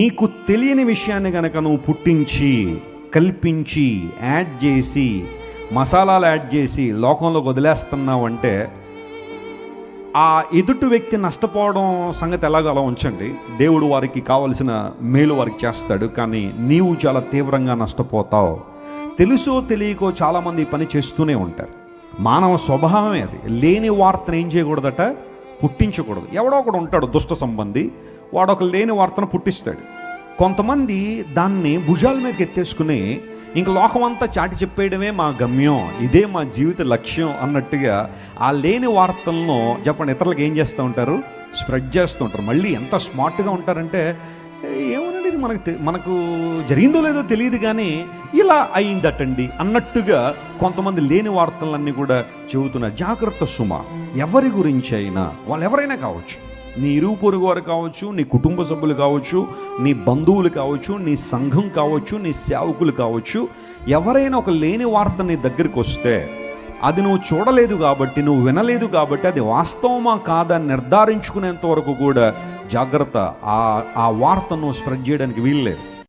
నీకు తెలియని విషయాన్ని కనుక నువ్వు పుట్టించి కల్పించి యాడ్ చేసి మసాలాలు యాడ్ చేసి లోకంలోకి వదిలేస్తున్నావంటే ఆ ఎదుటి వ్యక్తి నష్టపోవడం సంగతి ఎలాగో అలా ఉంచండి. దేవుడు వారికి కావలసిన మేలు వారికి చేస్తాడు, కానీ నీవు చాలా తీవ్రంగా నష్టపోతావు. తెలుసో తెలియకో చాలామంది ఈ పని చేస్తూనే ఉంటారు. మానవ స్వభావమే అది. లేని వార్తను ఏం చేయకూడదట, పుట్టించకూడదు. ఎవడో ఒకడు ఉంటాడు దుష్ట సంబంధి, వాడు ఒక లేని వార్తను పుట్టిస్తాడు. కొంతమంది దాన్ని భుజాల మీద ఎత్తేసుకుని ఇంక లోకమంతా చాటి చెప్పేయడమే మా గమ్యం, ఇదే మా జీవిత లక్ష్యం అన్నట్టుగా ఆ లేని వార్తలను చెప్పండి ఇతరులకు ఏం చేస్తూ ఉంటారు, స్ప్రెడ్ చేస్తూ ఉంటారు. మళ్ళీ ఎంత స్మార్ట్గా ఉంటారంటే ఏమోనండి ఇది మనకు జరిగిందో లేదో తెలియదు కానీ ఇలా అయిందటండి అన్నట్టుగా కొంతమంది లేని వార్తలన్నీ కూడా చెబుతున్నారు. జాగ్రత్త సుమ. ఎవరి గురించి అయినా, వాళ్ళు ఎవరైనా కావచ్చు, నీ ఇరుగు పొరుగు వారు కావచ్చు, నీ కుటుంబ సభ్యులు కావచ్చు, నీ బంధువులు కావచ్చు, నీ సంఘం కావచ్చు, నీ సేవకులు కావచ్చు, ఎవరైనా ఒక లేని వార్త నీ దగ్గరికి వస్తే అది నువ్వు చూడలేదు కాబట్టి, నువ్వు వినలేదు కాబట్టి అది వాస్తవమా కాదా నిర్ధారించుకునేంత వరకు కూడా జాగ్రత్త. ఆ వార్తను స్ప్రెడ్ చేయడానికి వీల్లేదు.